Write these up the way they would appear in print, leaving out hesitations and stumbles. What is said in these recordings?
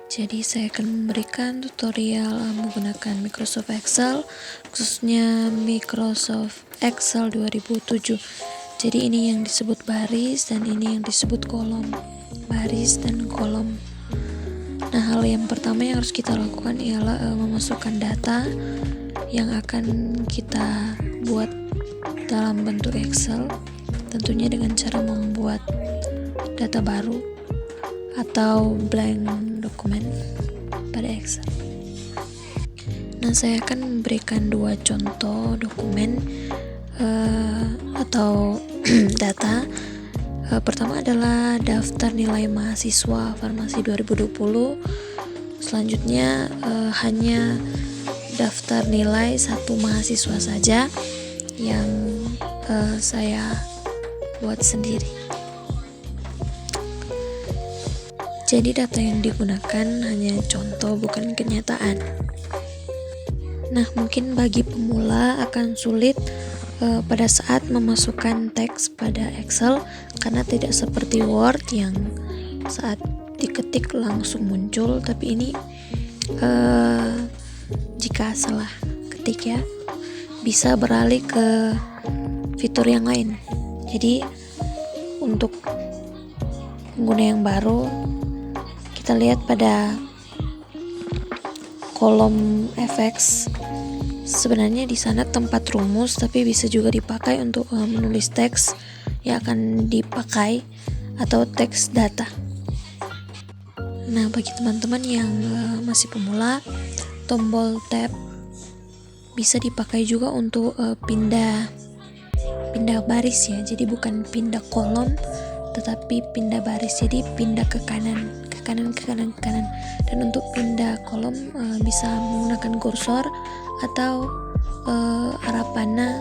Jadi saya akan memberikan tutorial menggunakan Microsoft Excel, khususnya Microsoft Excel 2007. Jadi ini yang disebut baris dan ini yang disebut kolom. Baris dan kolom. Nah, hal yang pertama yang harus kita lakukan ialah memasukkan data yang akan kita buat dalam bentuk Excel, tentunya dengan cara membuat data baru atau blank dokumen pada Excel. Nah, saya akan memberikan dua contoh dokumen atau data. Pertama adalah daftar nilai mahasiswa farmasi 2020. Selanjutnya hanya daftar nilai satu mahasiswa saja yang saya buat sendiri. Jadi data yang digunakan hanya contoh, bukan kenyataan. Nah, mungkin bagi pemula akan sulit pada saat memasukkan teks pada Excel karena tidak seperti Word yang saat diketik langsung muncul, tapi ini jika salah ketik ya, bisa beralih ke fitur yang lain. Jadi untuk pengguna yang baru, kita lihat pada kolom FX, sebenarnya di sana tempat rumus, tapi bisa juga dipakai untuk menulis teks yang akan dipakai atau teks data. Nah, bagi teman-teman yang masih pemula, tombol tab bisa dipakai juga untuk pindah baris ya. Jadi bukan pindah kolom, tetapi pindah baris. Jadi pindah ke kanan. Dan untuk pindah kolom bisa menggunakan kursor atau arah panah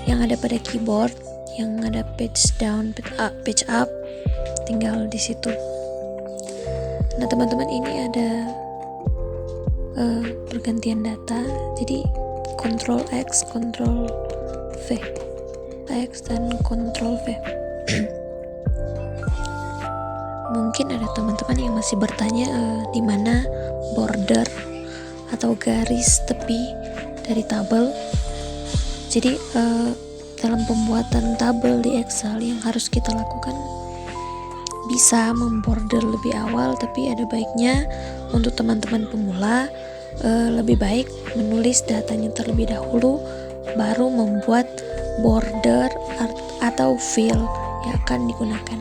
yang ada pada keyboard, yang ada page down, page up, tinggal di situ. Nah, teman-teman, ini ada pergantian data. Jadi Ctrl X, Ctrl V, X dan Ctrl V. Mungkin ada teman-teman yang masih bertanya di mana border atau garis tepi dari tabel. Jadi dalam pembuatan tabel di Excel yang harus kita lakukan, bisa memborder lebih awal, tapi ada baiknya untuk teman-teman pemula lebih baik menulis datanya terlebih dahulu, baru membuat border atau fill yang akan digunakan.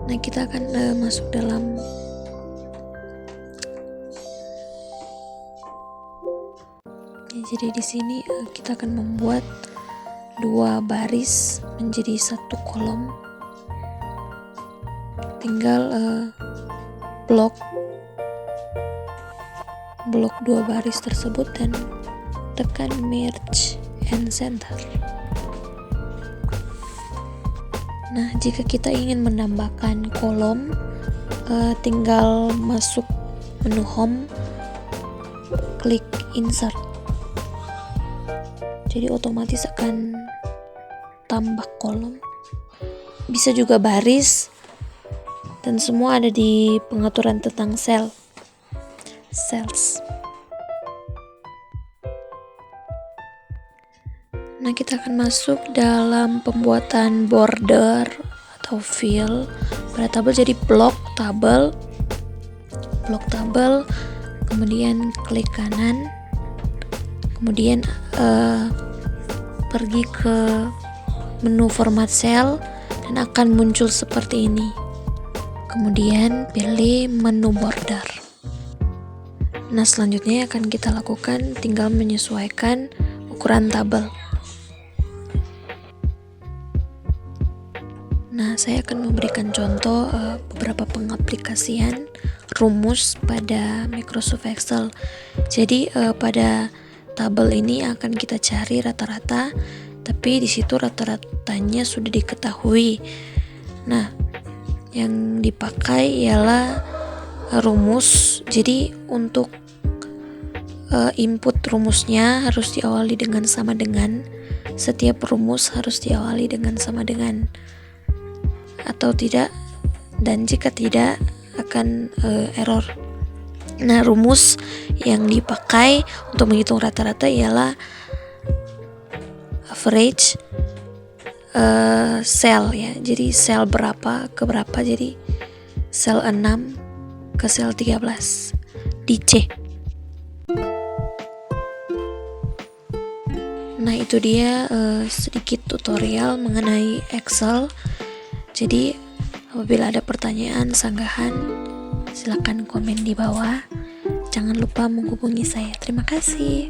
Nah, kita akan masuk dalam jadi di sini kita akan membuat dua baris menjadi satu kolom. Tinggal blok dua baris tersebut dan tekan merge and center. Nah, jika kita ingin menambahkan kolom, tinggal masuk menu home, klik insert. Jadi otomatis akan tambah kolom. Bisa juga baris, dan semua ada di pengaturan tentang sales. Nah, kita akan masuk dalam pembuatan border atau fill pada tabel. Jadi blok tabel, kemudian klik kanan, kemudian pergi ke menu format cell dan akan muncul seperti ini. Kemudian pilih menu border. Nah, selanjutnya akan kita lakukan tinggal menyesuaikan ukuran tabel. Nah, saya akan memberikan contoh beberapa pengaplikasian rumus pada Microsoft Excel. Jadi pada tabel ini akan kita cari rata-rata, tapi di situ rata-ratanya sudah diketahui. Nah, yang dipakai ialah rumus. Jadi untuk input rumusnya harus diawali dengan sama dengan. Setiap rumus harus diawali dengan sama dengan atau tidak, dan jika tidak akan error. Nah, rumus yang dipakai untuk menghitung rata-rata ialah average sel ya. Jadi sel berapa ke berapa, jadi sel 6 ke sel 13 di C. Nah, itu dia sedikit tutorial mengenai Excel. Jadi apabila ada pertanyaan, sanggahan, silakan komen di bawah. Jangan lupa menghubungi saya. Terima kasih.